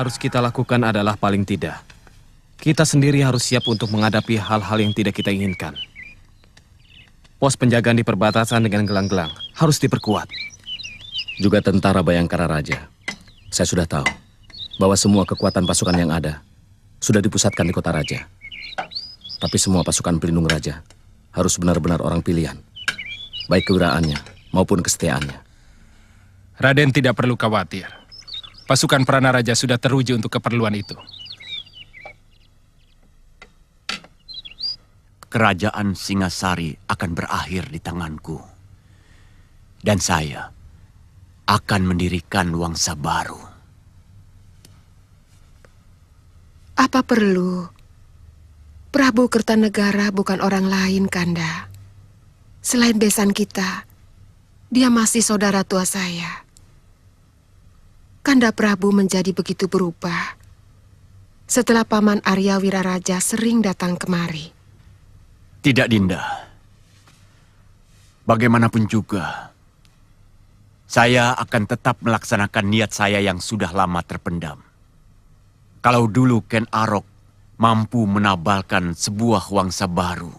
harus kita lakukan adalah paling tidak, kita sendiri harus siap untuk menghadapi hal-hal yang tidak kita inginkan. Pos penjagaan di perbatasan dengan gelang-gelang harus diperkuat. Juga tentara Bayangkara Raja. Saya sudah tahu bahwa semua kekuatan pasukan yang ada sudah dipusatkan di kota Raja. Tapi semua pasukan pelindung Raja harus benar-benar orang pilihan, baik kewiraannya maupun kesetiaannya. Raden tidak perlu khawatir. Pasukan Pranaraja sudah teruji untuk keperluan itu. Kerajaan Singasari akan berakhir di tanganku. Dan saya akan mendirikan Wangsa baru. Apa perlu? Prabu Kertanegara bukan orang lain, Kanda. Selain besan kita, dia masih saudara tua saya. Kanda Prabu menjadi begitu berubah setelah Paman Arya Wiraraja sering datang kemari. Tidak, Dinda. Bagaimanapun juga, saya akan tetap melaksanakan niat saya yang sudah lama terpendam. Kalau dulu Ken Arok mampu menabalkan sebuah Wangsa baru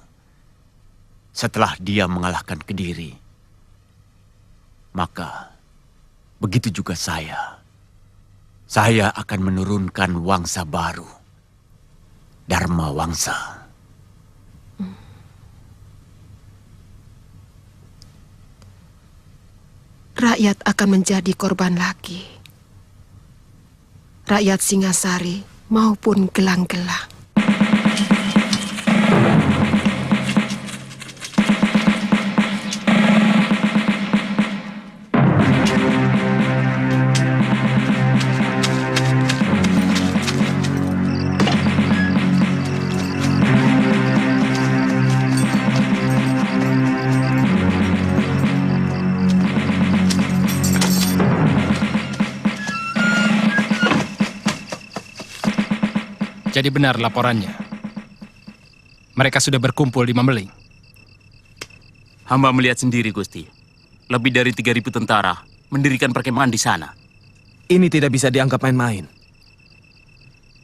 setelah dia mengalahkan Kediri, maka begitu juga saya. Saya akan menurunkan Wangsa baru, Dharma Wangsa. Rakyat akan menjadi korban lagi. Rakyat Singasari maupun gelang-gelang. Jadi benar laporannya. Mereka sudah berkumpul di Mameling. Hamba melihat sendiri, Gusti. Lebih dari 3.000 tentara mendirikan perkemahan di sana. Ini tidak bisa dianggap main-main.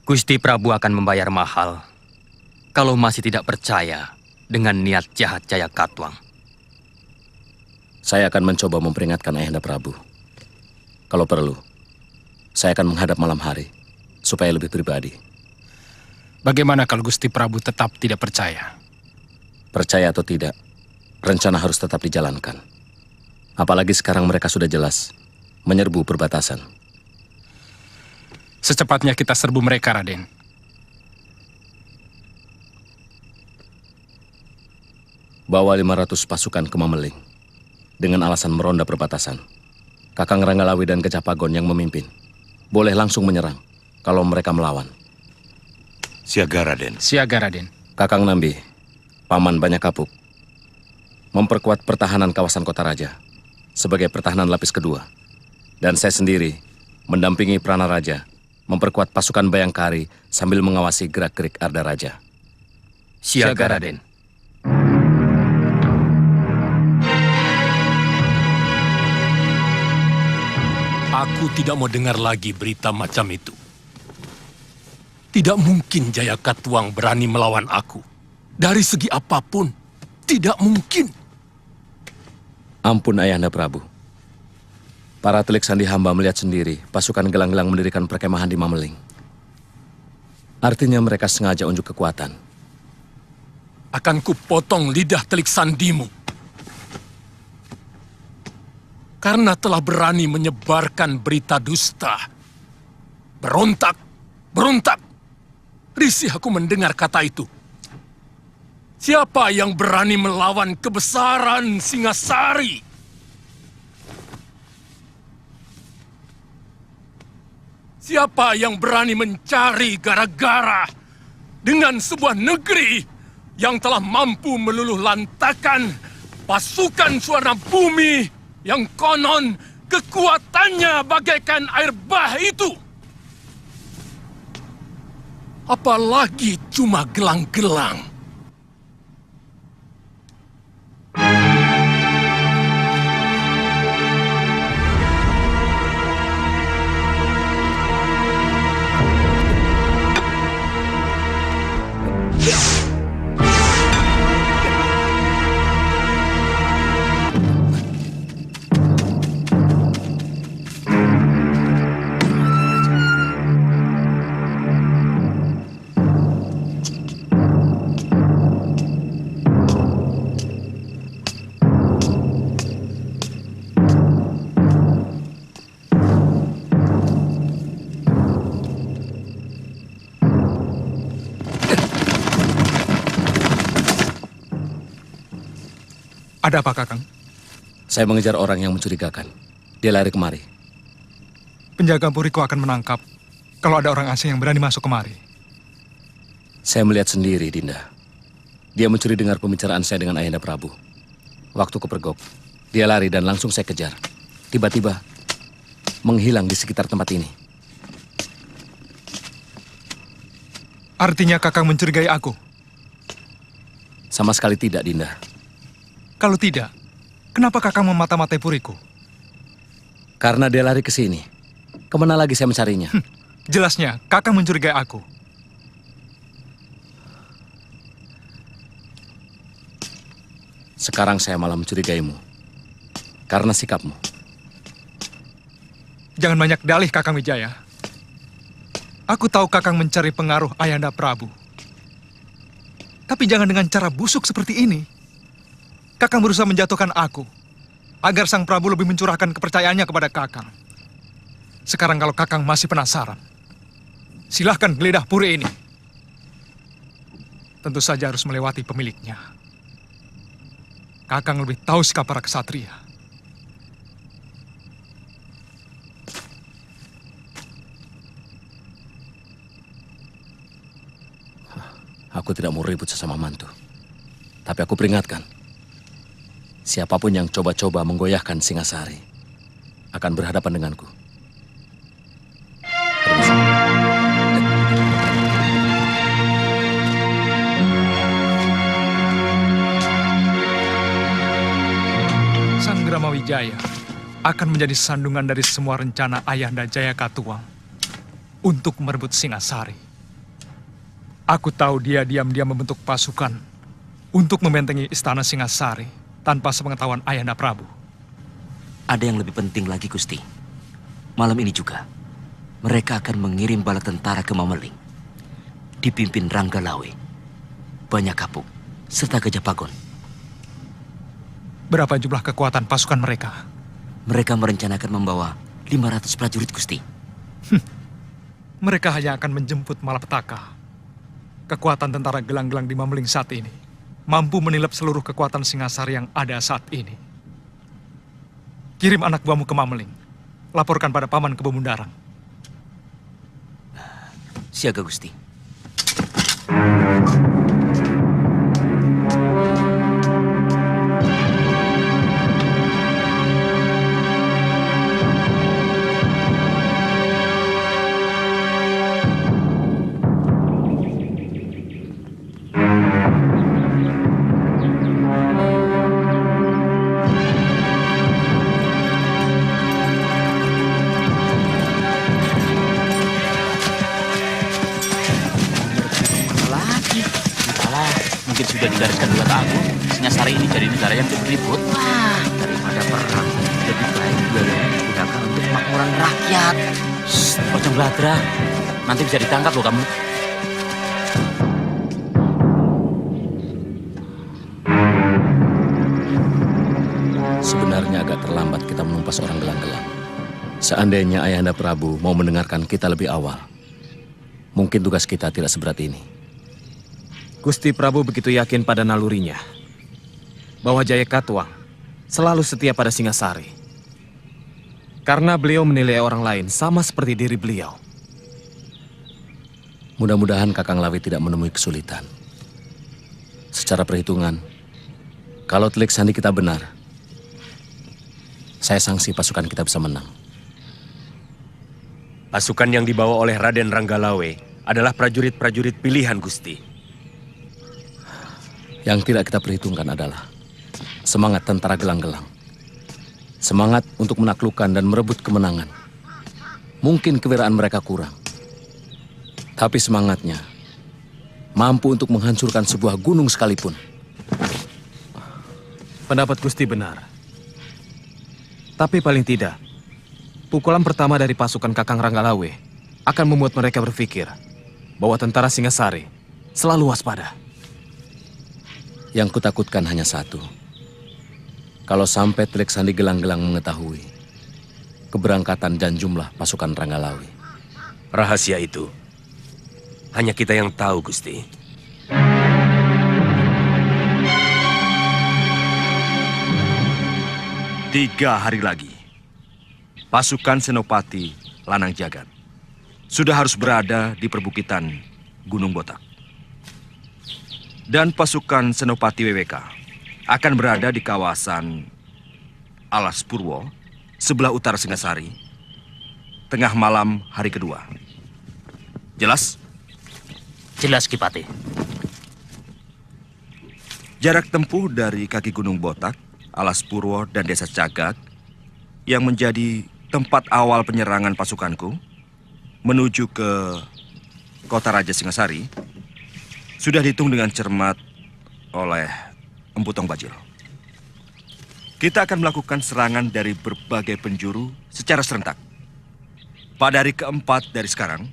Gusti Prabu akan membayar mahal kalau masih tidak percaya dengan niat jahat Jaya Katuang. Saya akan mencoba memperingatkan Ayahanda Prabu. Kalau perlu, saya akan menghadap malam hari supaya lebih pribadi. Bagaimana kalau Gusti Prabu tetap tidak percaya? Percaya atau tidak, rencana harus tetap dijalankan. Apalagi sekarang mereka sudah jelas menyerbu perbatasan. Secepatnya kita serbu mereka, Raden. Bawa 500 pasukan ke Mameling dengan alasan meronda perbatasan. Kakang Ranggalawi dan Gajah Pagon yang memimpin. Boleh langsung menyerang kalau mereka melawan. Siaga, Raden. Siaga, Raden. Kakang Nambi, Paman Banyakapuk, memperkuat pertahanan kawasan Kota Raja sebagai pertahanan lapis kedua. Dan saya sendiri mendampingi Pranaraja memperkuat pasukan Bayangkari sambil mengawasi gerak-gerik Arda Raja. Siaga, Raden. Aku tidak mau dengar lagi berita macam itu. Tidak mungkin Jaya Katuang berani melawan aku. Dari segi apapun, tidak mungkin. Ampun Ayahanda Prabu. Para telik sandi hamba melihat sendiri pasukan gelang-gelang mendirikan perkemahan di Mameling. Artinya mereka sengaja unjuk kekuatan. Akan kupotong lidah telik sandimu. Karena telah berani menyebarkan berita dusta. Berontak, berontak. Risih aku mendengar kata itu. Siapa yang berani melawan kebesaran Singasari? Siapa yang berani mencari gara-gara dengan sebuah negeri yang telah mampu meluluh lantakan pasukan Suwarna Bumi yang konon kekuatannya bagaikan air bah itu? Apalagi cuma gelang-gelang. Ada apa, Kakang? Saya mengejar orang yang mencurigakan. Dia lari kemari. Penjaga Puriko akan menangkap kalau ada orang asing yang berani masuk kemari. Saya melihat sendiri, Dinda. Dia mencuri dengar pembicaraan saya dengan Ayahanda Prabu. Waktu kepergok, dia lari dan langsung saya kejar. Tiba-tiba, menghilang di sekitar tempat ini. Artinya Kakang mencurigai aku? Sama sekali tidak, Dinda. Kalau tidak, kenapa Kakang memata-matai Puriko? Karena dia lari ke sini. Kemana lagi saya mencarinya? Jelasnya, Kakang mencurigai aku. Sekarang saya malah mencurigaimu. Karena sikapmu. Jangan banyak dalih, Kakang Wijaya. Aku tahu Kakang mencari pengaruh Ayahanda Prabu. Tapi jangan dengan cara busuk seperti ini. Kakang berusaha menjatuhkan aku, agar Sang Prabu lebih mencurahkan kepercayaannya kepada Kakang. Sekarang kalau Kakang masih penasaran, silahkan geledah puri ini. Tentu saja harus melewati pemiliknya. Kakang lebih tahu sikap para kesatria. Aku tidak mau ribut sesama mantu. Tapi aku peringatkan, siapapun yang coba-coba menggoyahkan Singasari akan berhadapan denganku. Permisi. Sang Gramawijaya akan menjadi sandungan dari semua rencana Ayahanda Jayakatwang untuk merebut Singasari. Aku tahu dia diam-diam membentuk pasukan untuk membentengi istana Singasari tanpa sepengetahuan Ayahanda Prabu. Ada yang lebih penting lagi, Gusti. Malam ini juga, mereka akan mengirim bala tentara ke Mameling. Dipimpin Rangga Lawe, Banyak Kapuk, serta Gajah Pagon. Berapa jumlah kekuatan pasukan mereka? Mereka merencanakan membawa 500 prajurit, Gusti. Mereka hanya akan menjemput malapetaka. Kekuatan tentara gelang-gelang di Mameling saat ini mampu menilap seluruh kekuatan Singasari yang ada saat ini. Kirim anak buahmu ke Mameling. Laporkan pada Paman Kebun-Bundarang. Siaga, Gusti. Sudah digariskan buat aku, Singasari ini jadi negara yang cukup ribut. Wah, daripada perang, lebih baik biaya yang digunakan untuk kemakmuran rakyat. Pocong Bladra, nanti bisa ditangkap loh kamu. Sebenarnya agak terlambat kita menumpas orang gelang-gelang. Seandainya Ayahanda Prabu mau mendengarkan kita lebih awal, mungkin tugas kita tidak seberat ini. Gusti Prabu begitu yakin pada nalurinya bahwa Jayakatwang selalu setia pada Singasari. Karena beliau menilai orang lain sama seperti diri beliau. Mudah-mudahan Kakang Lawi tidak menemui kesulitan. Secara perhitungan, kalau telik sandi kita benar, saya sangsi pasukan kita bisa menang. Pasukan yang dibawa oleh Raden Ranggalawe adalah prajurit-prajurit pilihan, Gusti. Yang tidak kita perhitungkan adalah semangat tentara gelang-gelang. Semangat untuk menaklukkan dan merebut kemenangan. Mungkin kewiraan mereka kurang. Tapi semangatnya mampu untuk menghancurkan sebuah gunung sekalipun. Pendapat Gusti benar. Tapi paling tidak, pukulan pertama dari pasukan Kakang Ranggalawe akan membuat mereka berpikir bahwa tentara Singasari selalu waspada. Yang kutakutkan hanya satu. Kalau sampai telik sandi gelang-gelang mengetahui keberangkatan dan jumlah pasukan Ranggalawe. Rahasia itu hanya kita yang tahu, Gusti. 3 hari lagi, pasukan Senopati Lanang Jagat sudah harus berada di perbukitan Gunung Botak. Dan pasukan Senopati WWK akan berada di kawasan Alas Purwo, sebelah utara Singasari, tengah malam hari kedua. Jelas? Jelas, Kipati. Jarak tempuh dari kaki Gunung Botak, Alas Purwo, dan Desa Cagak yang menjadi tempat awal penyerangan pasukanku menuju ke Kota Raja Singasari sudah dihitung dengan cermat oleh Empu Tong Bajil. Kita akan melakukan serangan dari berbagai penjuru secara serentak. Pada hari keempat dari sekarang,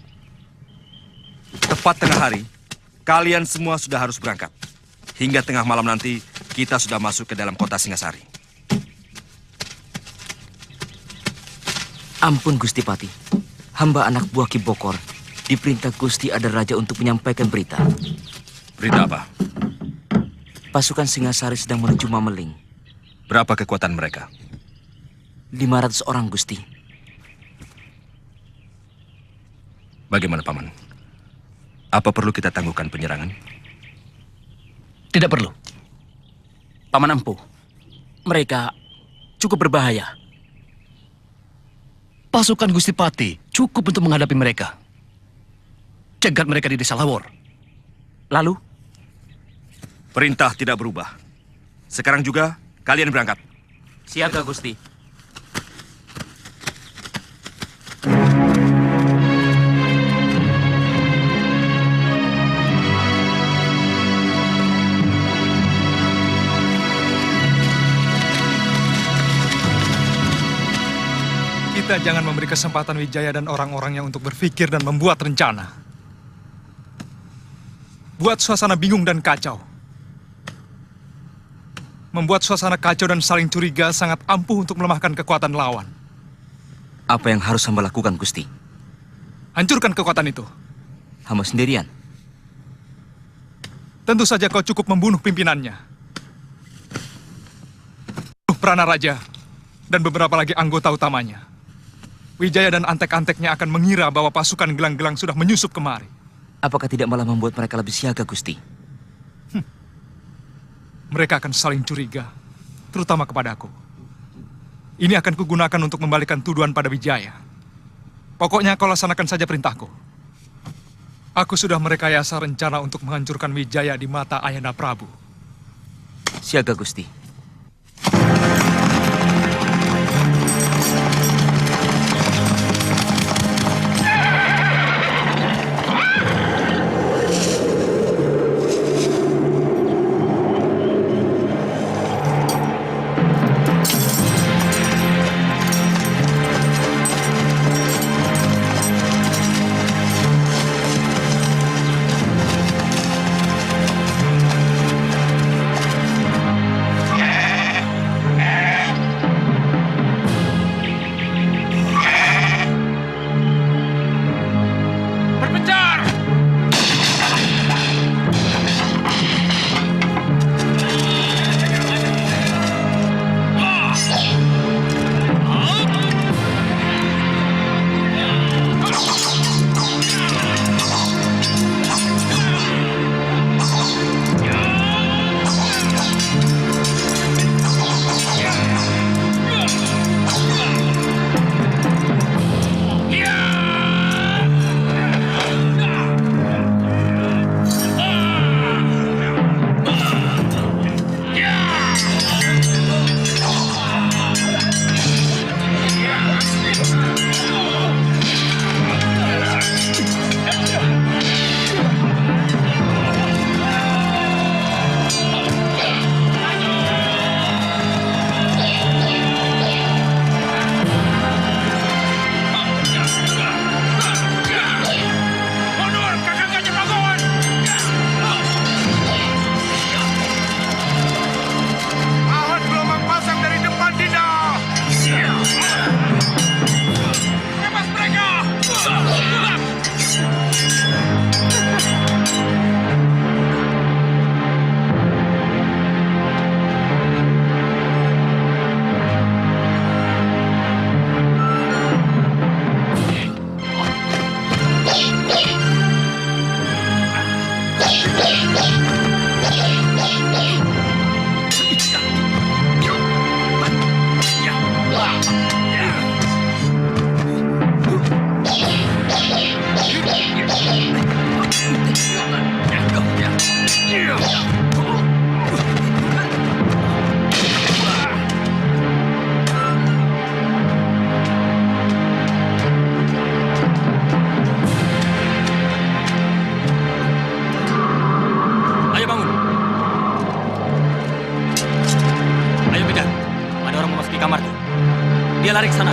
tepat tengah hari, kalian semua sudah harus berangkat. Hingga tengah malam nanti, kita sudah masuk ke dalam kota Singasari. Ampun Gusti Pati, hamba anak buah Ki Bokor diperintah Gusti Ada Raja untuk menyampaikan berita. Berita apa? Pasukan Singasari sedang menuju Mameling. Berapa kekuatan mereka? 500 orang, Gusti. Bagaimana, Paman? Apa perlu kita tangguhkan penyerangan? Tidak perlu. Paman Empu, mereka cukup berbahaya. Pasukan Gusti Pati cukup untuk menghadapi mereka. Cegat mereka di Desa Lawor. Lalu? Perintah tidak berubah. Sekarang juga kalian berangkat. Siaga, Gusti. Kita jangan memberi kesempatan Wijaya dan orang-orangnya untuk berpikir dan membuat rencana. Buat suasana bingung dan kacau. Membuat suasana kacau dan saling curiga sangat ampuh untuk melemahkan kekuatan lawan. Apa yang harus hamba lakukan, Gusti? Hancurkan kekuatan itu. Hamba sendirian? Tentu saja kau cukup membunuh pimpinannya. Prana Raja dan beberapa lagi anggota utamanya. Wijaya dan antek-anteknya akan mengira bahwa pasukan gelang-gelang sudah menyusup kemari. Apakah tidak malah membuat mereka lebih siaga, Gusti? Mereka akan saling curiga, terutama kepadaku. Ini akan kugunakan untuk membalikan tuduhan pada Wijaya. Pokoknya kau laksanakan saja perintahku. Aku sudah merekayasa rencana untuk menghancurkan Wijaya di mata Ayahanda Prabu. Siaga, Gusti. Ayo bangun. Ayo kejar. Ada orang memasuki kamar tuh. Dia lari ke sana.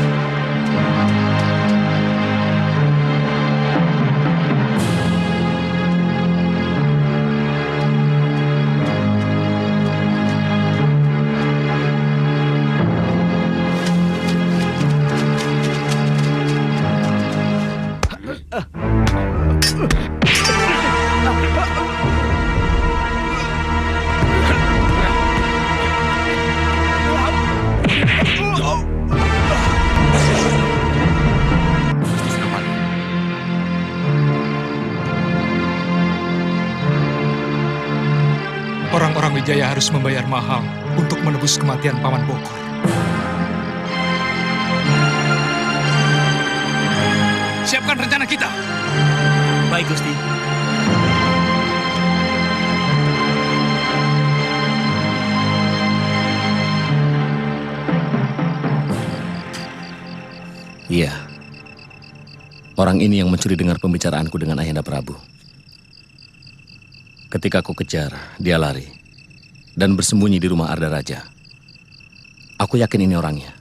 Orang-orang Wijaya harus membayar mahal untuk menebus kematian Paman Bokor. Siapkan rencana kita. Baik, Gusti. Iya. Orang ini yang mencuri dengar pembicaraanku dengan Ayahanda Prabu. Ketika aku kejar, dia lari dan bersembunyi di rumah Arda Raja. Aku yakin ini orangnya.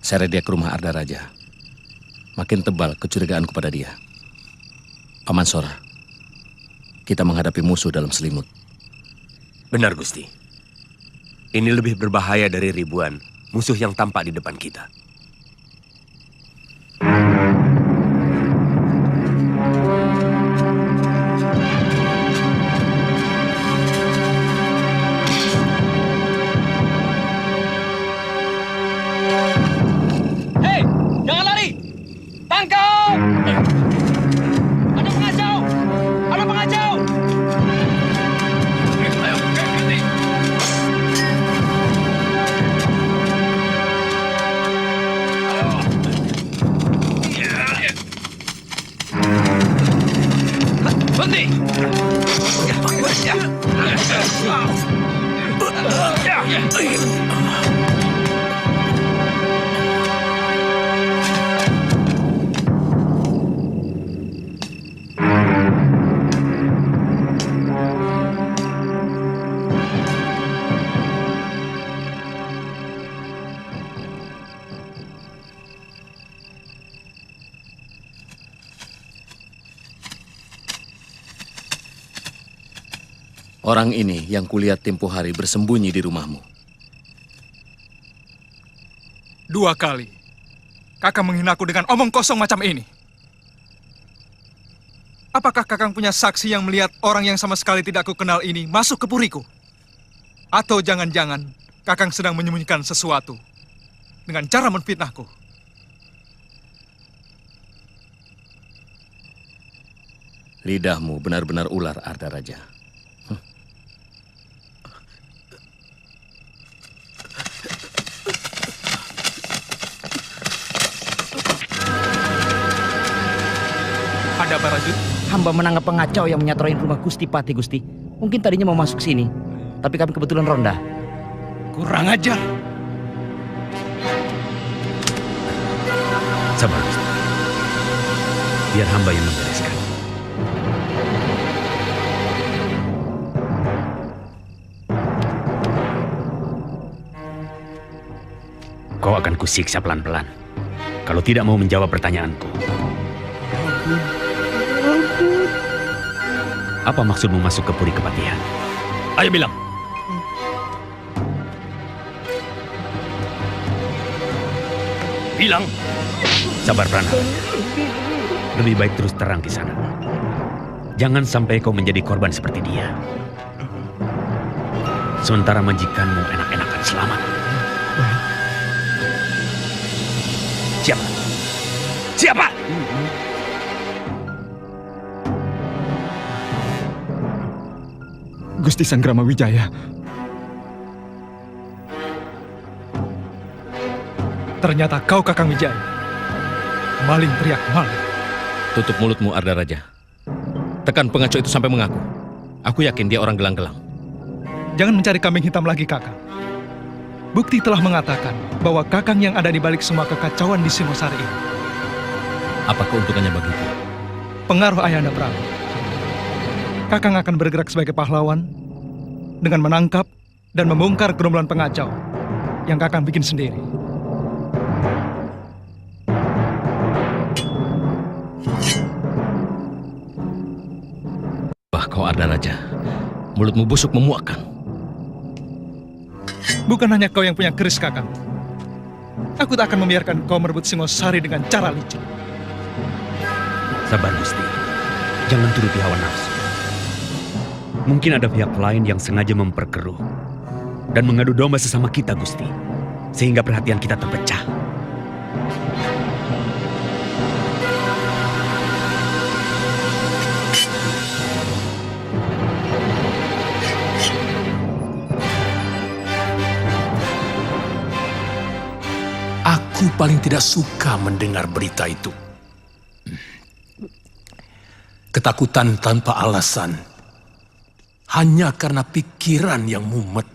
Seret dia ke rumah Arda Raja. Makin tebal kecurigaanku pada dia. Paman Sora, kita menghadapi musuh dalam selimut. Benar, Gusti. Ini lebih berbahaya dari ribuan musuh yang tampak di depan kita. Hei, jangan lari! Tangkap! Ada pengacau! Ada pengacau! Ayo, berhenti! Berhenti! Orang ini yang kulihat tempo hari bersembunyi di rumahmu. 2 kali. Kakang menghinaku dengan omong kosong macam ini. Apakah Kakang punya saksi yang melihat orang yang sama sekali tidak kukenal ini masuk ke puriku? Atau jangan-jangan Kakang sedang menyembunyikan sesuatu dengan cara menfitnahku? Lidahmu benar-benar ular, Arda Raja. Ada apa, Rajut? Hamba menangkap pengacau yang menyatroin rumah Gusti Pati, Gusti. Mungkin tadinya mau masuk sini, tapi kami kebetulan ronda. Kurang ajar. Sabar, Gusti. Biar hamba yang membereskan. Kau akan kusiksa pelan-pelan kalau tidak mau menjawab pertanyaanku. Apa maksudmu masuk ke Puri Kepatihan? Ayo bilang. Bilang. Sabar, Prana. Lebih baik terus terang di sana. Jangan sampai kau menjadi korban seperti dia. Sementara majikanmu enak-enakan selamat. Siapa? Siapa? Gusti Sanggrama Wijaya. Ternyata kau Kakang Wijaya. Maling teriak maling. Tutup mulutmu, Arda Raja. Tekan pengacau itu sampai mengaku. Aku yakin dia orang gelang-gelang. Jangan mencari kambing hitam lagi, Kakang. Bukti telah mengatakan bahwa Kakang yang ada di balik semua kekacauan di Singosari ini. Apa keuntungannya bagiku? Pengaruh Ayahanda Prabu. Kakang akan bergerak sebagai pahlawan dengan menangkap dan membongkar gerombolan pengacau yang Kakang bikin sendiri. Wah, kau Arda Raja. Mulutmu busuk memuakkan. Bukan hanya kau yang punya keris, Kakang. Aku tak akan membiarkan kau merebut Singosari dengan cara licik. Sabar, Gusti. Jangan turuti hawa nafsu. Mungkin ada pihak lain yang sengaja memperkeruh dan mengadu domba sesama kita, Gusti. Sehingga perhatian kita terpecah. Aku paling tidak suka mendengar berita itu. Ketakutan tanpa alasan. Hanya karena pikiran yang mumet.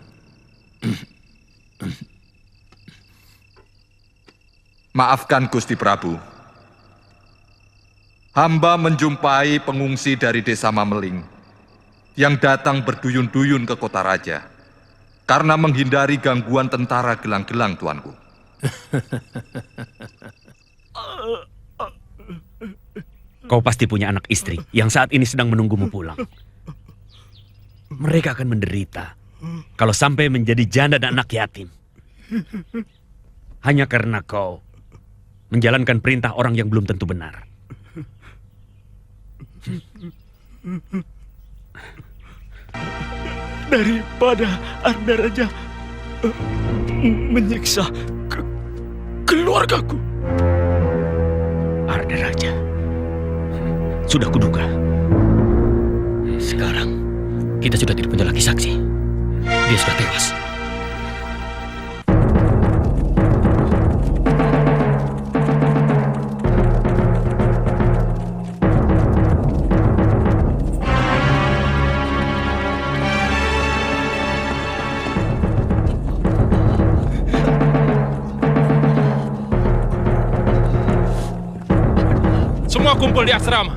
Maafkan Gusti Prabu. Hamba menjumpai pengungsi dari desa Mameling yang datang berduyun-duyun ke kota raja karena menghindari gangguan tentara gelang-gelang, tuanku. Kau pasti punya anak istri yang saat ini sedang menunggumu pulang. Mereka akan menderita kalau sampai menjadi janda dan anak yatim. Hanya karena kau menjalankan perintah orang yang belum tentu benar. Daripada Arda Raja menyiksa keluargaku. Arda Raja. Sudah kuduga. Sekarang kita sudah tidak punya lagi saksi. Dia sudah tewas. Semua kumpul di asrama.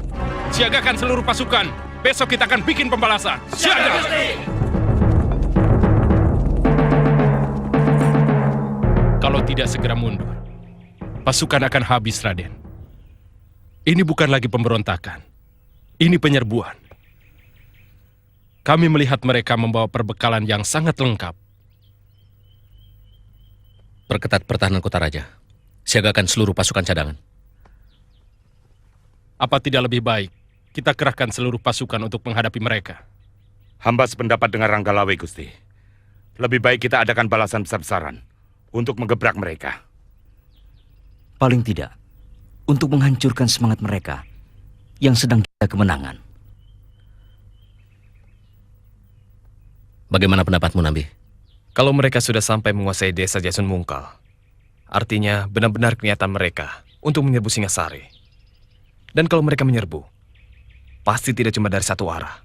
Siagakan seluruh pasukan. Besok kita akan bikin pembalasan. Siaga! Kalau tidak segera mundur, pasukan akan habis, Raden. Ini bukan lagi pemberontakan. Ini penyerbuan. Kami melihat mereka membawa perbekalan yang sangat lengkap. Perketat pertahanan kota raja. Siagakan seluruh pasukan cadangan. Apa tidak lebih baik kita kerahkan seluruh pasukan untuk menghadapi mereka? Hamba sependapat dengan Ranggalawe, Gusti. Lebih baik kita adakan balasan besar-besaran untuk menggebrak mereka. Paling tidak, untuk menghancurkan semangat mereka yang sedang kita kemenangan. Bagaimana pendapatmu, Nambi? Kalau mereka sudah sampai menguasai desa Jasun Mungkal, artinya benar-benar kelihatan mereka untuk menyerbu Singasari. Dan kalau mereka menyerbu, pasti tidak cuma dari satu arah.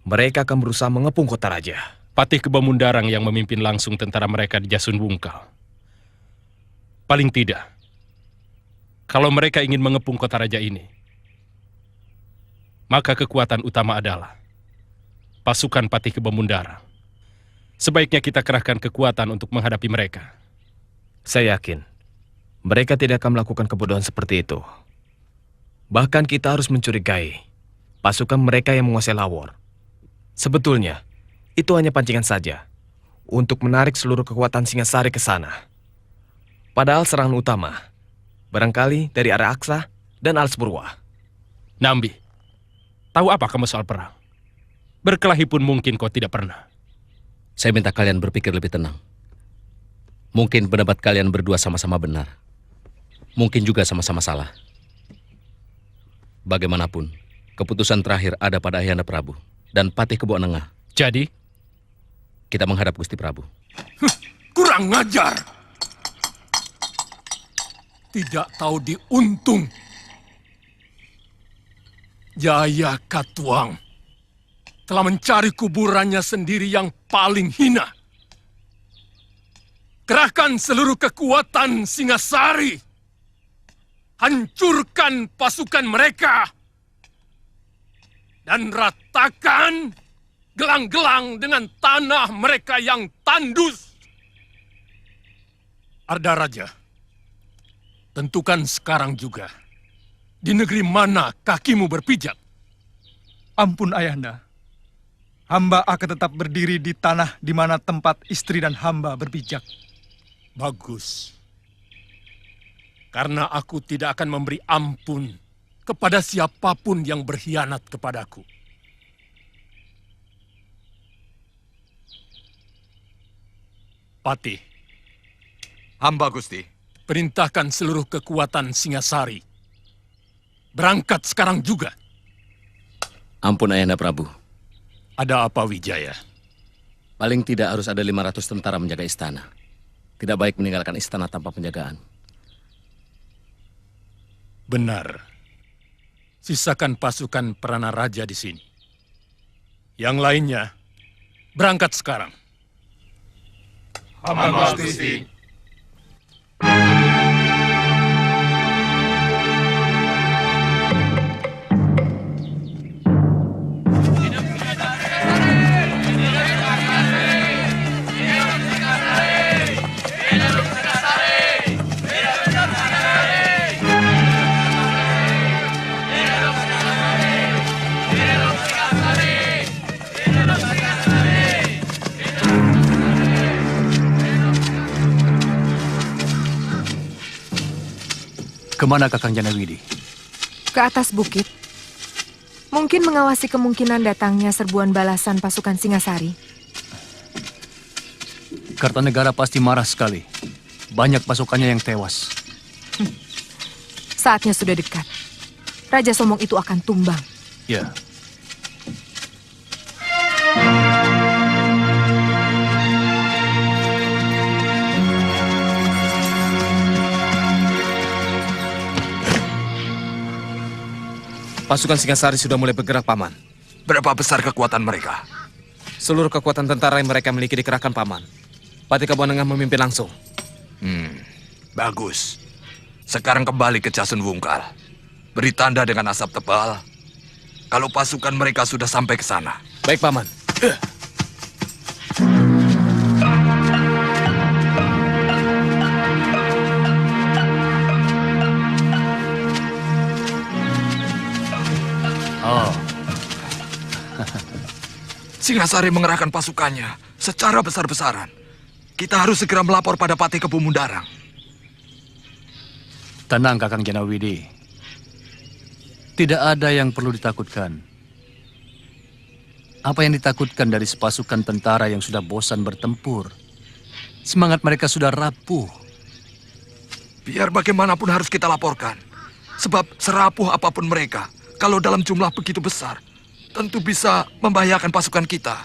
Mereka akan berusaha mengepung kota raja. Patih Kebamundarang yang memimpin langsung tentara mereka di Jasun Bungkal. Paling tidak, kalau mereka ingin mengepung kota raja ini, maka kekuatan utama adalah pasukan Patih Kebamundarang. Sebaiknya kita kerahkan kekuatan untuk menghadapi mereka. Saya yakin, mereka tidak akan melakukan kebodohan seperti itu. Bahkan kita harus mencurigai pasukan mereka yang menguasai Lawor. Sebetulnya, itu hanya pancingan saja untuk menarik seluruh kekuatan Singasari ke sana. Padahal serangan utama barangkali dari arah Aksa dan Alspurwa. Nambi, tahu apa kamu soal perang? Berkelahi pun mungkin kau tidak pernah. Saya minta kalian berpikir lebih tenang. Mungkin pendapat kalian berdua sama-sama benar. Mungkin juga sama-sama salah. Bagaimanapun, keputusan terakhir ada pada Ayahanda Prabu dan Patih Kebo Nengah. Jadi, kita menghadap Gusti Prabu. Kurang ngajar. Tidak tahu diuntung. Jaya Katuang telah mencari kuburannya sendiri yang paling hina. Kerahkan seluruh kekuatan Singasari. Hancurkan pasukan mereka. Dan ratakan gelang-gelang dengan tanah mereka yang tandus. Arda Raja, tentukan sekarang juga. Di negeri mana kakimu berpijak? Ampun Ayahanda. Hamba akan tetap berdiri di tanah di mana tempat istri dan hamba berpijak. Bagus. Karena aku tidak akan memberi ampun kepada siapapun yang berkhianat kepadaku. Patih. Hamba Gusti. Perintahkan seluruh kekuatan Singasari. Berangkat sekarang juga. Ampun Ayahanda Prabu. Ada apa Wijaya? Paling tidak harus ada 500 tentara menjaga istana. Tidak baik meninggalkan istana tanpa penjagaan. Benar. Sisakan pasukan Prana Raja di sini. Yang lainnya, berangkat sekarang. Hamba Gusti. Kemana Kakang Janawidi? Ke atas bukit. Mungkin mengawasi kemungkinan datangnya serbuan balasan pasukan Singasari. Kartanegara pasti marah sekali. Banyak pasukannya yang tewas. Saatnya sudah dekat. Raja sombong itu akan tumbang. Ya. Pasukan Singasari sudah mulai bergerak, Paman. Berapa besar kekuatan mereka? Seluruh kekuatan tentara yang mereka miliki dikerahkan, Paman. Patih Kebo Nengah memimpin langsung. Bagus. Sekarang kembali ke Jasun Wungkal. Beri tanda dengan asap tebal kalau pasukan mereka sudah sampai ke sana. Baik, Paman. Oh. Singasari mengerahkan pasukannya secara besar-besaran. Kita harus segera melapor pada Patih Kebo Mundarang. Tenang Kakang Janawidi. Tidak ada yang perlu ditakutkan. Apa yang ditakutkan dari sepasukan tentara yang sudah bosan bertempur? Semangat mereka sudah rapuh. Biar bagaimanapun harus kita laporkan. Sebab serapuh apapun mereka, kalau dalam jumlah begitu besar, tentu bisa membahayakan pasukan kita.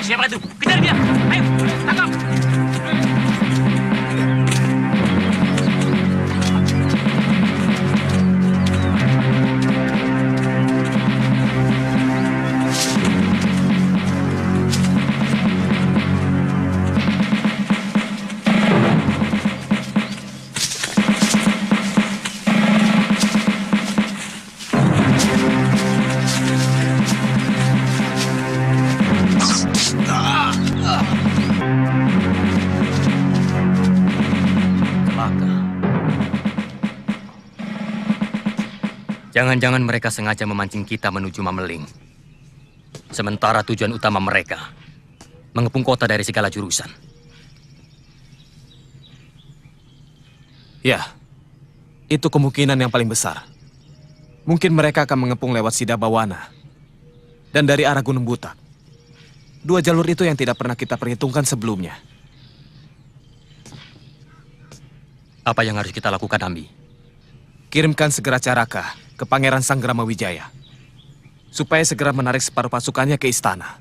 Siapa itu? Kejar dia! Ayo, tangkap! Jangan-jangan mereka sengaja memancing kita menuju Mameling. Sementara tujuan utama mereka mengepung kota dari segala jurusan. Ya, itu kemungkinan yang paling besar. Mungkin mereka akan mengepung lewat Sidabawana dan dari arah Gunung Butak. Dua jalur itu yang tidak pernah kita perhitungkan sebelumnya. Apa yang harus kita lakukan, Ambi? Kirimkan segera Caraka ke Pangeran Sanggrama Wijaya supaya segera menarik separuh pasukannya ke istana.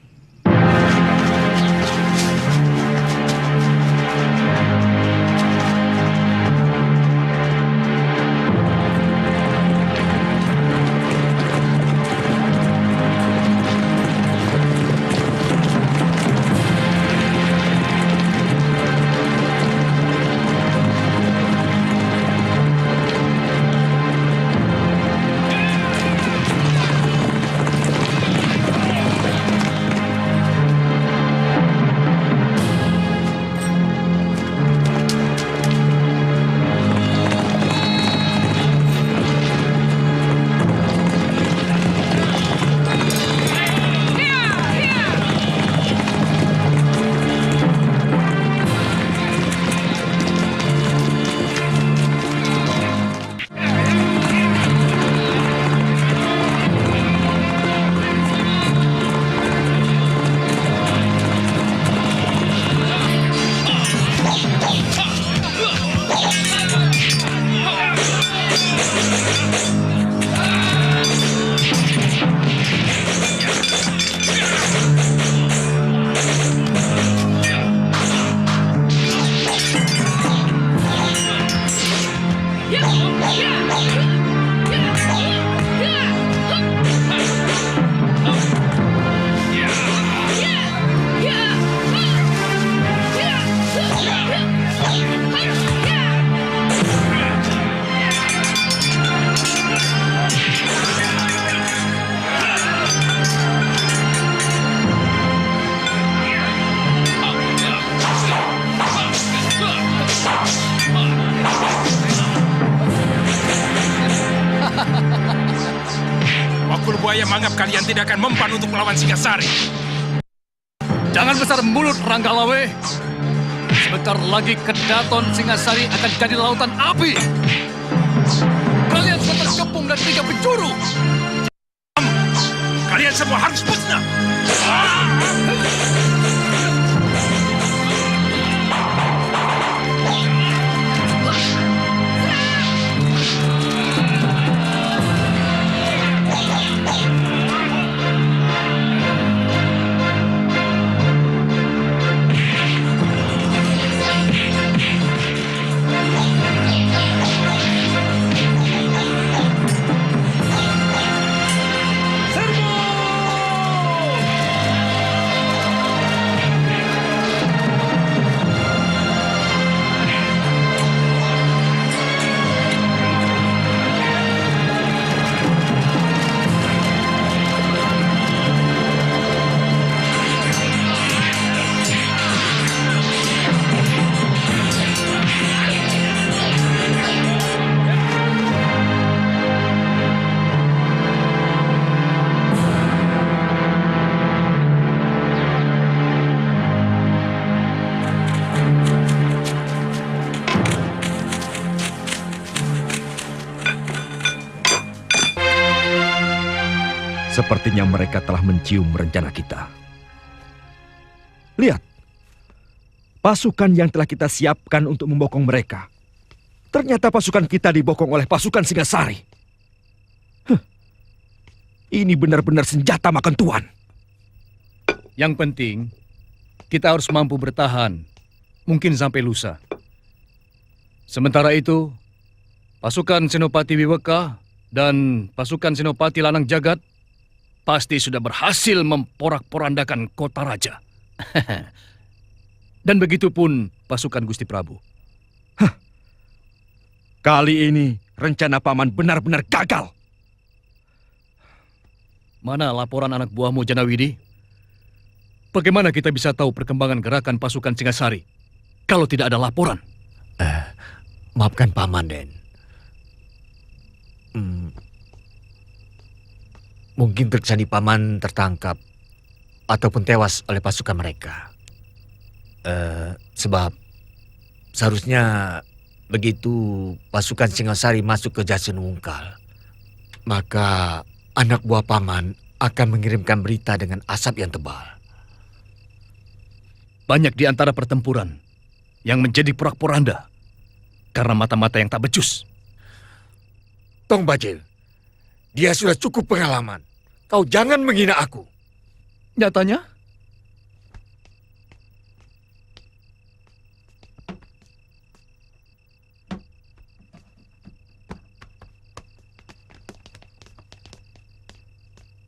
Wakul Buaya menganggap kalian tidak akan mempan untuk melawan Singasari. Jangan besar mulut, Ranggalawe. Sebentar lagi Kedaton Singasari akan jadi lautan api. Kalian sudah terkepung dan 3 penjuru. Kalian semua harus musnah. Sepertinya mereka telah mencium rencana kita. Lihat, pasukan yang telah kita siapkan untuk membokong mereka. Ternyata pasukan kita dibokong oleh pasukan Singasari. Ini benar-benar senjata makan tuan. Yang penting, kita harus mampu bertahan, mungkin sampai lusa. Sementara itu, pasukan Senopati Wiweka dan pasukan Senopati Lanang Jagat pasti sudah berhasil memporak-porandakan kota raja. Dan begitu pun pasukan Gusti Prabu. Kali ini rencana paman benar-benar gagal. Mana laporan anak buahmu, Janawidi? Bagaimana kita bisa tahu perkembangan gerakan pasukan Singasari kalau tidak ada laporan? Maafkan paman, Den. Mungkin Triksani Paman tertangkap ataupun tewas oleh pasukan mereka. Sebab seharusnya begitu pasukan Singasari masuk ke Jasun Wungkal, maka anak buah Paman akan mengirimkan berita dengan asap yang tebal. Banyak di antara pertempuran yang menjadi porak-poranda karena mata-mata yang tak becus. Tong Bajil, dia sudah cukup pengalaman. Kau jangan menghina aku. Nyatanya?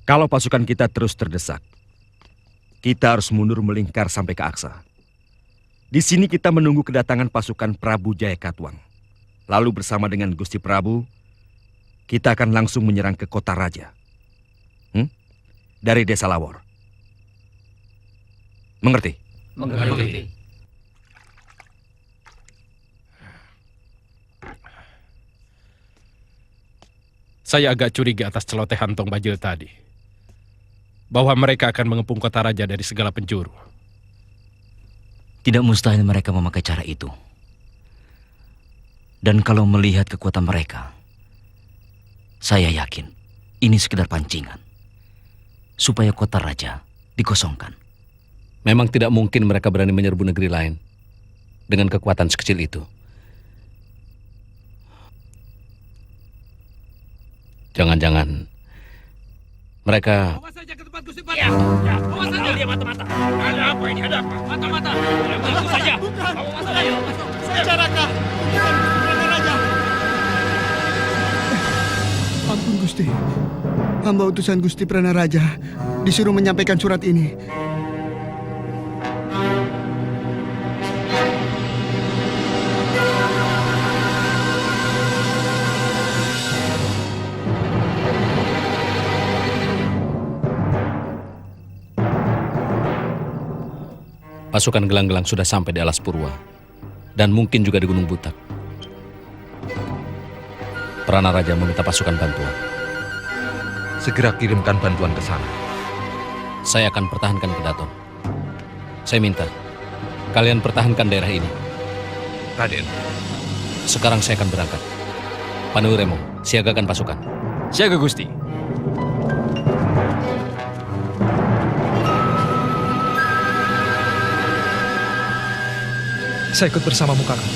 Kalau pasukan kita terus terdesak, kita harus mundur melingkar sampai ke Aksa. Di sini kita menunggu kedatangan pasukan Prabu Jayakatwang. Lalu bersama dengan Gusti Prabu, kita akan langsung menyerang ke kota raja. Dari Desa Lawor. Mengerti? Mengerti. Saya agak curiga atas celotehan Tong Bajil tadi. Bahwa mereka akan mengepung kota raja dari segala penjuru. Tidak mustahil mereka memakai cara itu. Dan kalau melihat kekuatan mereka, saya yakin ini sekedar pancingan. Supaya kota raja dikosongkan. Memang tidak mungkin mereka berani menyerbu negeri lain dengan kekuatan sekecil itu. Jangan-jangan mereka... Bawa saja ke tempat Gusti Pati. Bawa saja. Dia mata-mata. Ada apa ini? Ada apa? Mata-mata. Bawa saja. Bawa masuk ayo. Saja Raka. Bukan Raja. Ampun Gusti. Hamba utusan Gusti Pranaraja disuruh menyampaikan surat ini. Pasukan gelang-gelang sudah sampai di Alas Purwa dan mungkin juga di Gunung Butak. Pranaraja meminta pasukan bantuan. Segera kirimkan bantuan ke sana. Saya akan pertahankan Kedaton. Saya minta kalian pertahankan daerah ini. Raden. Sekarang saya akan berangkat. Panuremo, siagakan pasukan. Siaga Gusti. Saya ikut bersamamu, Kakang.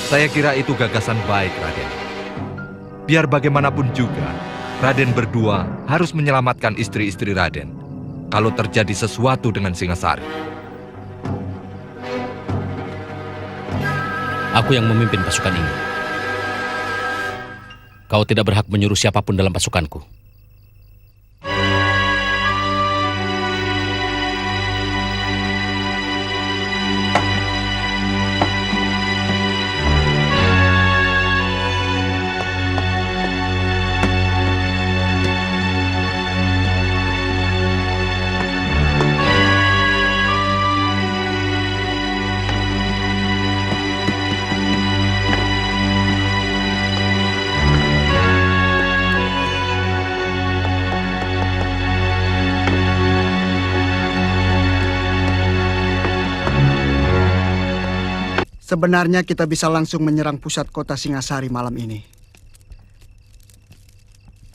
Saya kira itu gagasan baik, Raden. Biar bagaimanapun juga, Raden berdua harus menyelamatkan istri-istri Raden kalau terjadi sesuatu dengan Singasari. Aku yang memimpin pasukan ini. Kau tidak berhak menyuruh siapapun dalam pasukanku. Sebenarnya kita bisa langsung menyerang pusat kota Singasari malam ini.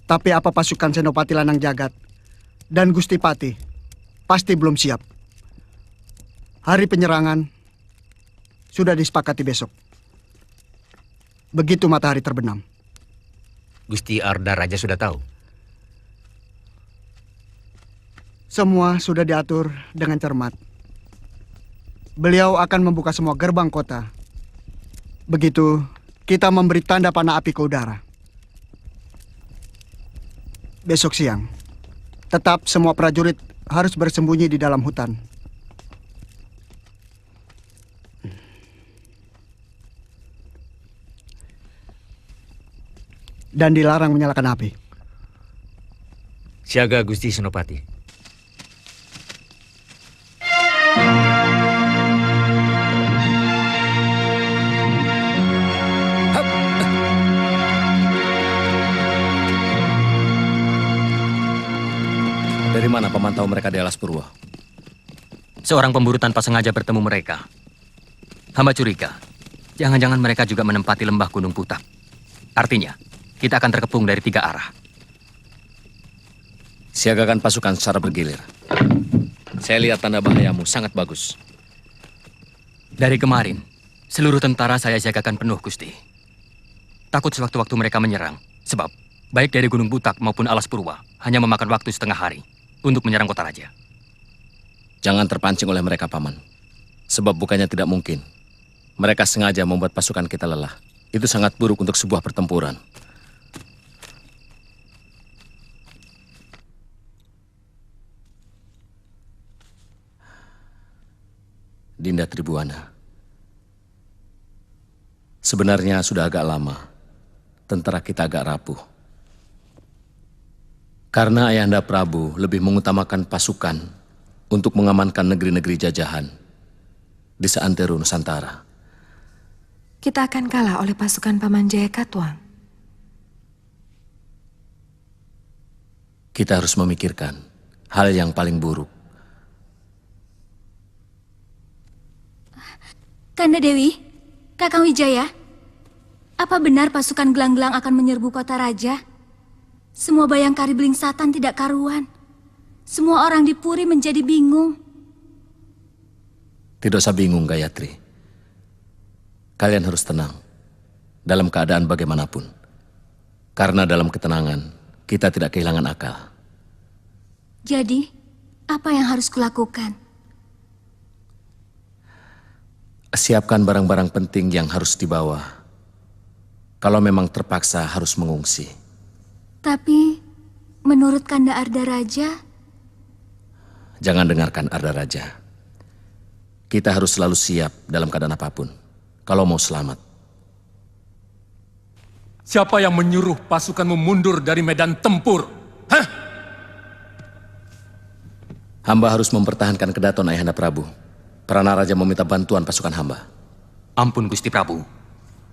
Tapi apa pasukan Senopati Lanang Jagat dan Gusti Pati pasti belum siap. Hari penyerangan sudah disepakati besok. Begitu matahari terbenam. Gusti Arda Raja sudah tahu. Semua sudah diatur dengan cermat. Beliau akan membuka semua gerbang kota. Begitu kita memberi tanda panah api ke udara. Besok siang, tetap semua prajurit harus bersembunyi di dalam hutan. Dan dilarang menyalakan api. Siaga Gusti Senopati. Bagaimana pemantau mereka di Alas Purwo? Seorang pemburu tanpa sengaja bertemu mereka. Hamba curiga, jangan-jangan mereka juga menempati lembah Gunung Putak. Artinya, kita akan terkepung dari 3 arah. Siagakan pasukan secara bergilir. Saya lihat tanda bahayamu sangat bagus. Dari kemarin, seluruh tentara saya siagakan penuh, Gusti. Takut sewaktu-waktu mereka menyerang, sebab baik dari Gunung Putak maupun Alas Purwa hanya memakan waktu setengah hari untuk menyerang kota raja. Jangan terpancing oleh mereka, Paman. Sebab bukannya tidak mungkin. Mereka sengaja membuat pasukan kita lelah. Itu sangat buruk untuk sebuah pertempuran. Dinda Tribuana. Sebenarnya sudah agak lama tentara kita agak rapuh. Karena Ayahanda Prabu lebih mengutamakan pasukan untuk mengamankan negeri-negeri jajahan di seantero Nusantara. Kita akan kalah oleh pasukan Paman Jayakatwang. Kita harus memikirkan hal yang paling buruk. Kanda Dewi, Kakang Wijaya, apa benar pasukan gelang-gelang akan menyerbu kota raja? Semua bayangkari beling satan tidak karuan. Semua orang di Puri menjadi bingung. Tidak usah bingung, Gayatri. Kalian harus tenang dalam keadaan bagaimanapun. Karena dalam ketenangan, kita tidak kehilangan akal. Jadi, apa yang harus kulakukan? Siapkan barang-barang penting yang harus dibawa. Kalau memang terpaksa harus mengungsi. Tapi, menurut Kanda Arda Raja, Jangan dengarkan Arda Raja. Kita harus selalu siap dalam keadaan apapun. Kalau mau selamat. Siapa yang menyuruh pasukanmu mundur dari medan tempur? Hah? Hamba harus mempertahankan kedaton Ayahanda Prabu. Prana Raja meminta bantuan pasukan hamba. Ampun Gusti Prabu.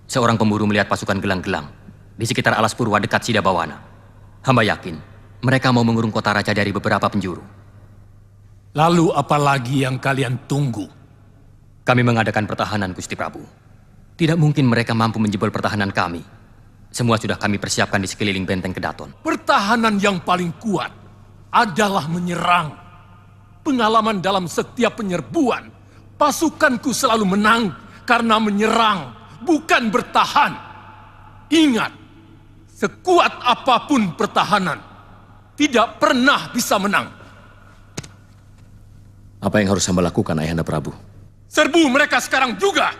Seorang pemburu melihat pasukan gelang-gelang di sekitar Alas Purwa dekat Sidabawana. Hamba yakin mereka mau mengurung kota raja dari beberapa penjuru. Lalu apa lagi yang kalian tunggu? Kami mengadakan pertahanan, Gusti Prabu. Tidak mungkin mereka mampu menjebol pertahanan kami. Semua sudah kami persiapkan di sekeliling benteng Kedaton. Pertahanan yang paling kuat adalah menyerang. Pengalaman dalam setiap penyerbuan, pasukanku selalu menang karena menyerang, bukan bertahan. Ingat, sekuat apapun pertahanan, tidak pernah bisa menang. Apa yang harus hamba lakukan, Ayahanda Prabu? Serbu mereka sekarang juga!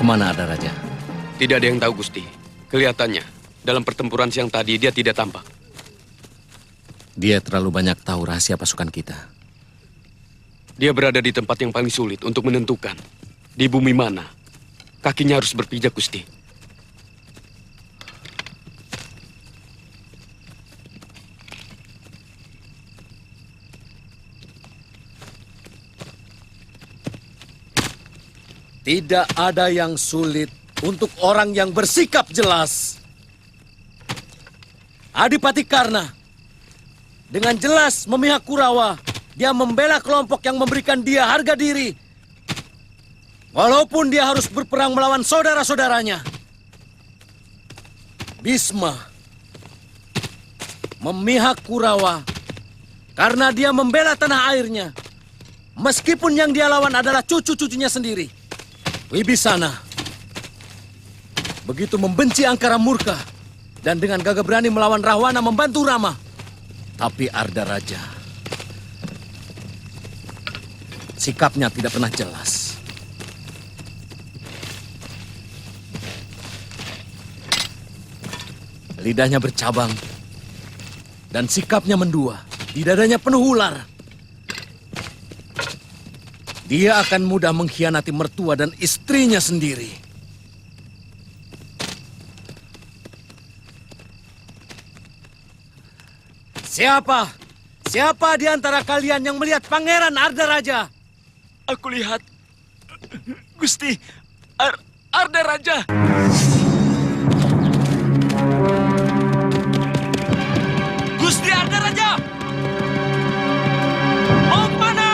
Kemana ada Raja? Tidak ada yang tahu, Gusti. Kelihatannya, dalam pertempuran siang tadi dia tidak tampak. Dia terlalu banyak tahu rahasia pasukan kita. Dia berada di tempat yang paling sulit untuk menentukan. Di bumi mana kakinya harus berpijak, Gusti. Tidak ada yang sulit untuk orang yang bersikap jelas. Adipati Karna dengan jelas memihak Kurawa. Dia membela kelompok yang memberikan dia harga diri. Walaupun dia harus berperang melawan saudara-saudaranya. Bisma memihak Kurawa karena dia membela tanah airnya. Meskipun yang dia lawan adalah cucu-cucunya sendiri. Wibisana begitu membenci Angkara Murka dan dengan gagah berani melawan Rahwana membantu Rama. Tapi Arda Raja sikapnya tidak pernah jelas. Lidahnya bercabang dan sikapnya mendua. Di dadanya penuh ular. Dia akan mudah mengkhianati mertua dan istrinya sendiri. Siapa? Siapa di antara kalian yang melihat Pangeran Arda Raja? Aku lihat Gusti Arda Raja. Gusti Arda Raja! Mau kemana?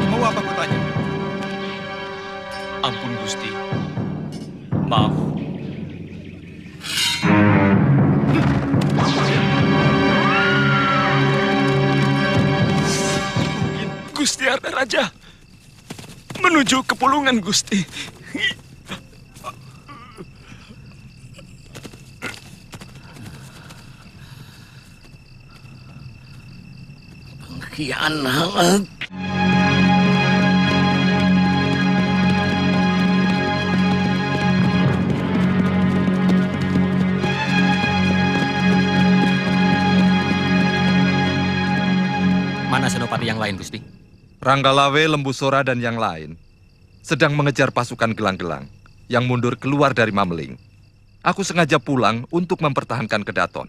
Mau apa kotanya? Ampun Gusti. Maaf. Gusti Arda Raja menuju ke Pulungan, Gusti. Pengkhianat. Mana senopati yang lain, Gusti? Ranggalawe, Lembusora, dan yang lain sedang mengejar pasukan gelang-gelang yang mundur keluar dari Mameling. Aku sengaja pulang untuk mempertahankan Kedaton.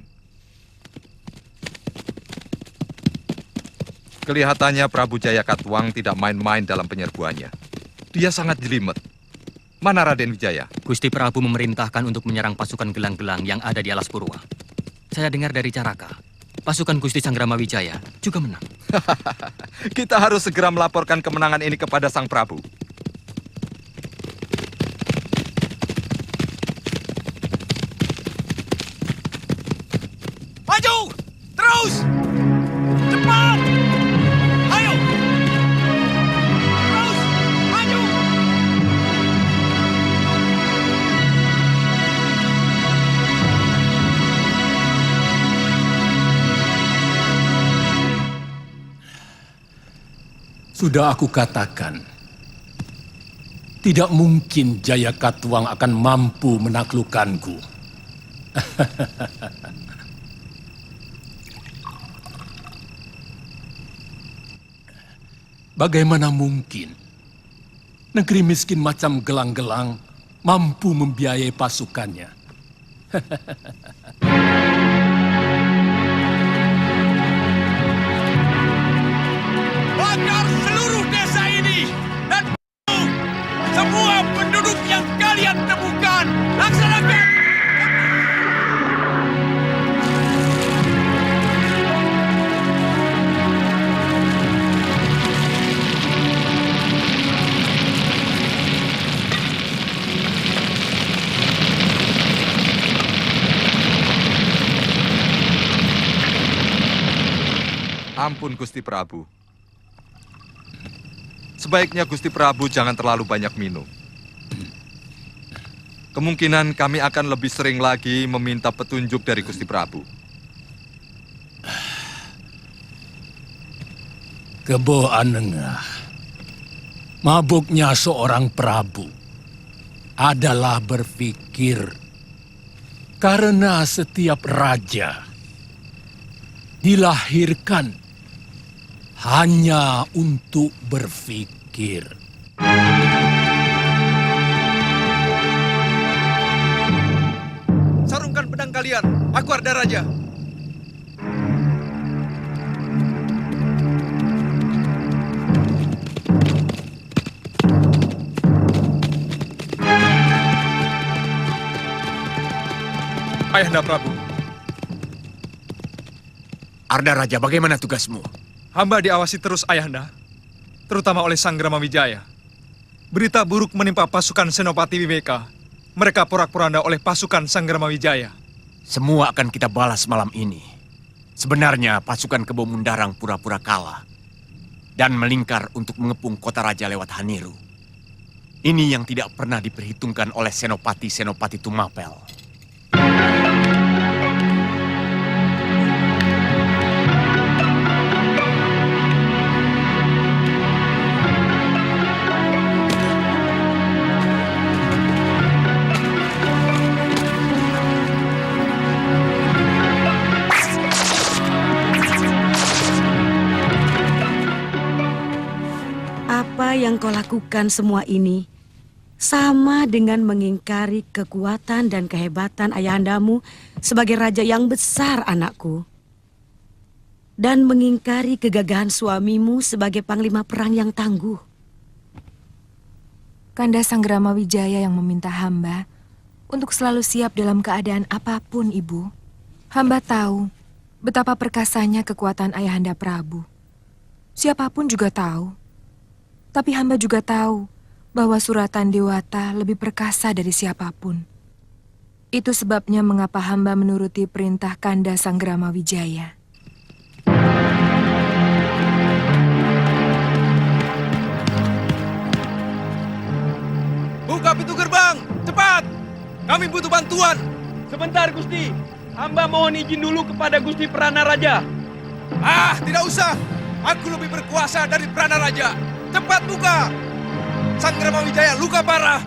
Kelihatannya Prabu Jayakatwang tidak main-main dalam penyerbuannya. Dia sangat jelimet. Mana Raden Wijaya? Gusti Prabu memerintahkan untuk menyerang pasukan gelang-gelang yang ada di Alas Purwa. Saya dengar dari Caraka, pasukan Gusti Sanggrama Wijaya juga menang. Kita harus segera melaporkan kemenangan ini kepada Sang Prabu. Maju! Terus! Cepat! Ayo! Terus! Maju! Sudah aku katakan, tidak mungkin Jayakatwang akan mampu menaklukkanku. Bagaimana mungkin negeri miskin macam gelang-gelang mampu membiayai pasukannya? Bakar seluruh desa ini dan semua penduduk yang kalian temukan. Laksanakan! Ampun Gusti Prabu. Sebaiknya Gusti Prabu jangan terlalu banyak minum. kemungkinan kami akan lebih sering lagi meminta petunjuk dari Gusti Prabu. Kebo Anengah, mabuknya seorang Prabu adalah berpikir karena setiap raja dilahirkan hanya untuk berpikir. Sarungkan pedang kalian, aku Arda Raja. Ayahanda Prabu. Arda Raja, bagaimana tugasmu? Hamba diawasi terus Ayahanda, terutama oleh Sang Gramawijaya. Berita buruk menimpa pasukan Senopati Wibeka. Mereka porak-poranda oleh pasukan Sang Gramawijaya. Semua akan kita balas malam ini. Sebenarnya pasukan Kebo Mundarang pura-pura kalah dan melingkar untuk mengepung kota raja lewat Haniru. Ini yang tidak pernah diperhitungkan oleh Senopati-Senopati Tumapel. Apa yang kau lakukan semua ini sama dengan mengingkari kekuatan dan kehebatan ayahandamu sebagai raja yang besar, anakku. Dan mengingkari kegagahan suamimu sebagai panglima perang yang tangguh. Kanda Sang Gramawijaya yang meminta hamba untuk selalu siap dalam keadaan apapun, Ibu. Hamba tahu betapa perkasanya kekuatan Ayahanda Prabu. Siapapun juga tahu. Tapi hamba juga tahu bahwa suratan Dewata lebih perkasa dari siapapun. Itu sebabnya mengapa hamba menuruti perintah Kanda Sang Gramawijaya. Buka pintu gerbang, cepat! Kami butuh bantuan. Sebentar, Gusti. Hamba mohon izin dulu kepada Gusti Prana Raja. Ah, tidak usah. Aku lebih berkuasa dari Prana Raja. Cepat buka! Sang Gramawijaya luka parah.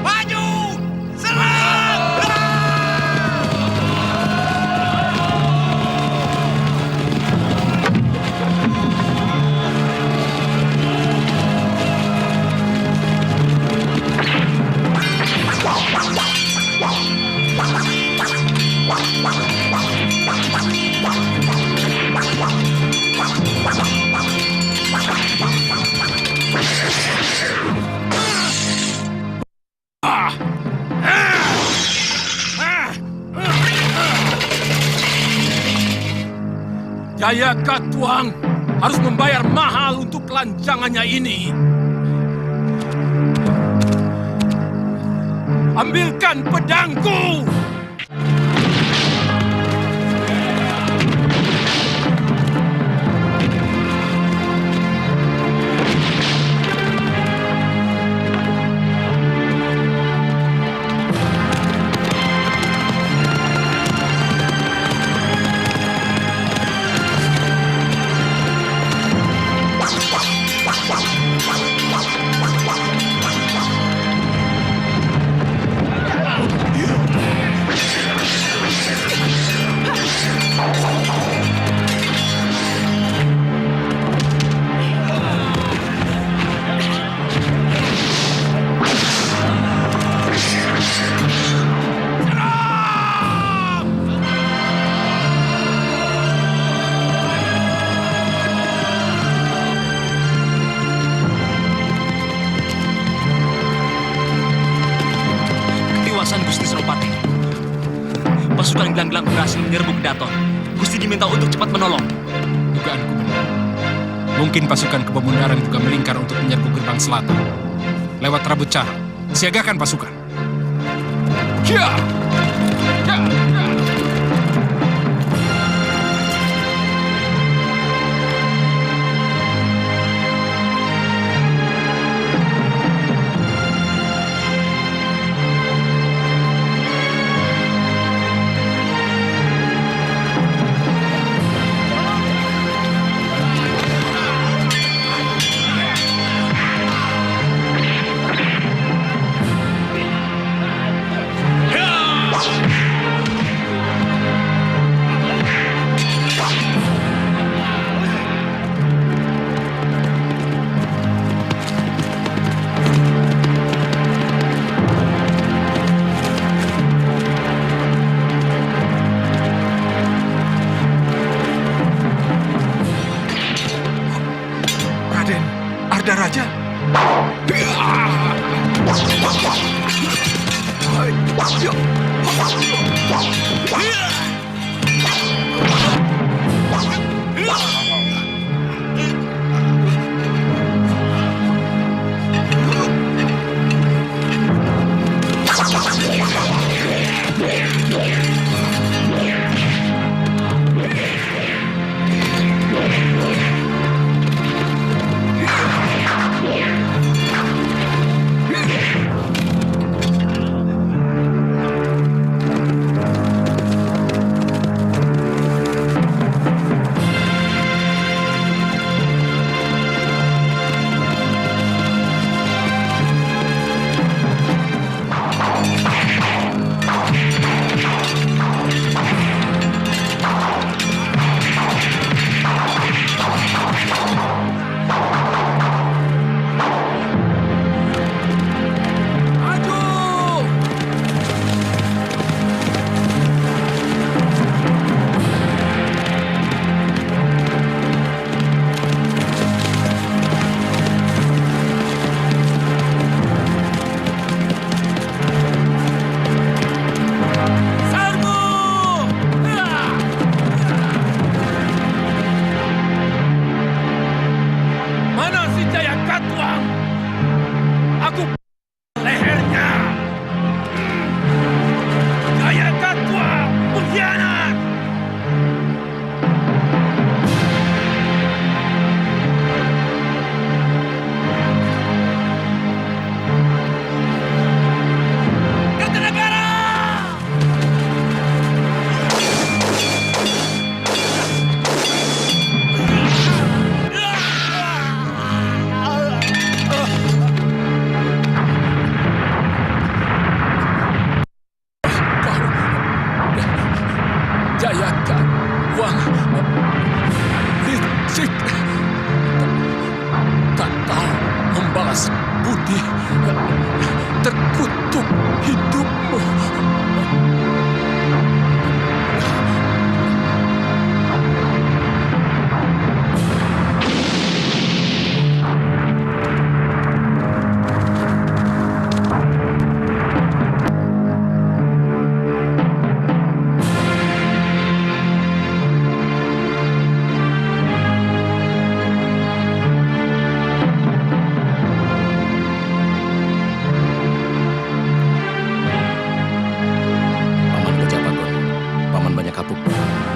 Maju! Serang! Jaya Katuang harus membayar mahal untuk kelancangannya ini. Ambilkan pedangku! Gusti Senopati. Pasukan Gelanggelang berhasil menyerbu Kedaton. Gusti diminta untuk cepat menolong. Dugaanku benar. Mungkin pasukan Kebo Mundarang juga melingkar untuk menyerbu gerbang selatan. Lewat Rabut Cara, siagakan pasukan. Ya! Ya! Ya!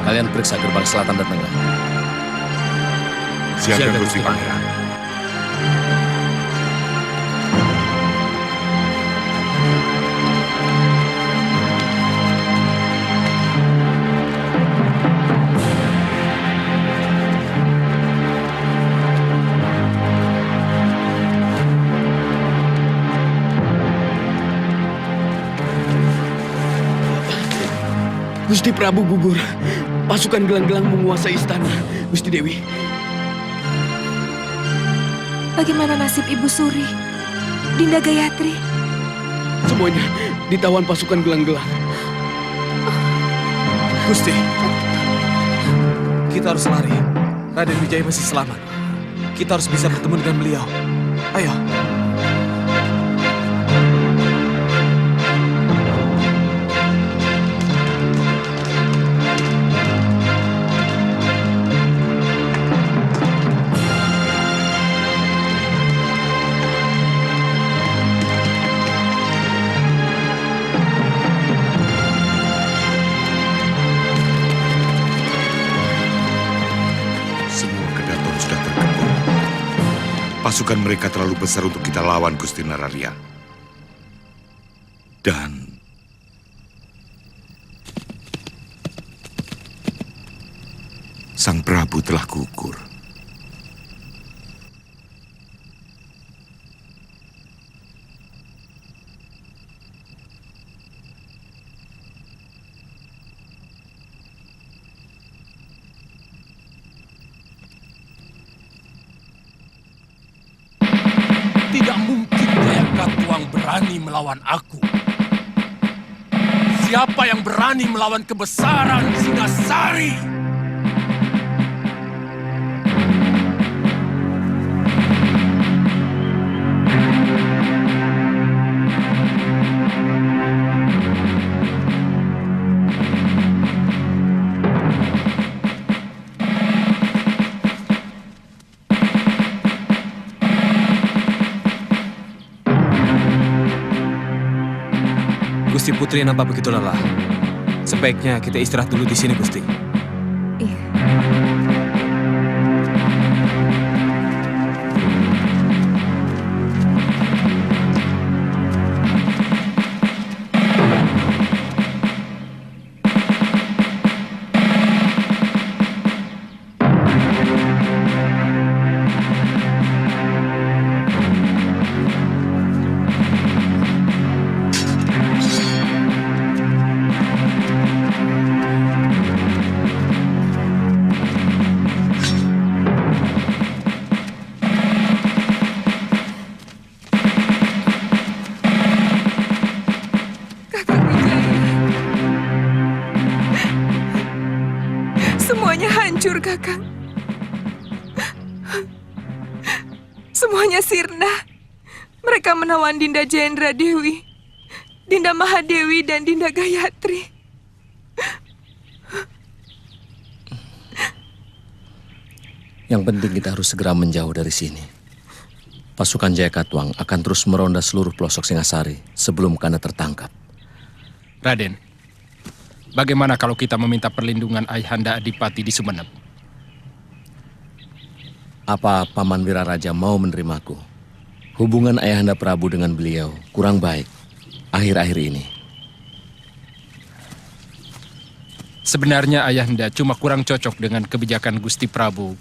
Kalian periksa gerbang selatan dan tengah. Siaga Gusti Pangeran. Gusti Prabu gugur. Pasukan gelang-gelang menguasai istana, Gusti Dewi. Bagaimana nasib Ibu Suri, Dinda Gayatri? Semuanya ditawan pasukan gelang-gelang. Gusti, kita harus lari. Raden Wijaya masih selamat. Kita harus bisa bertemu dengan beliau. Ayo. Pasukan mereka terlalu besar untuk kita lawan, Gusti Nararya. Dan Sang Prabu telah gugur. Berani melawan aku. Siapa yang berani melawan kebesaran Singasari? Gusti Putri nampak begitu lelah. Sebaiknya kita istirahat dulu di sini, Gusti. Semuanya hancur, Kakang. Semuanya sirna. Mereka menawan Dinda Jendra Dewi, Dinda Mahadewi, dan Dinda Gayatri. Yang penting kita harus segera menjauh dari sini. Pasukan Jayakatwang akan terus meronda seluruh pelosok Singasari sebelum Kanda tertangkap. Raden, bagaimana kalau kita meminta perlindungan Ayahanda Adipati di Sumenep? Apa Paman Wiraraja mau menerimaku? Hubungan Ayahanda Prabu dengan beliau kurang baik akhir-akhir ini. Sebenarnya Ayahanda cuma kurang cocok dengan kebijakan Gusti Prabu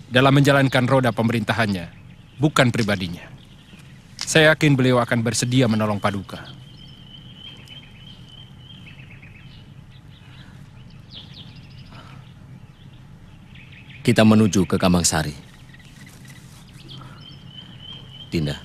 dalam menjalankan roda pemerintahannya, bukan pribadinya. Saya yakin beliau akan bersedia menolong Paduka. Kita menuju ke Kamangsari. Dinda,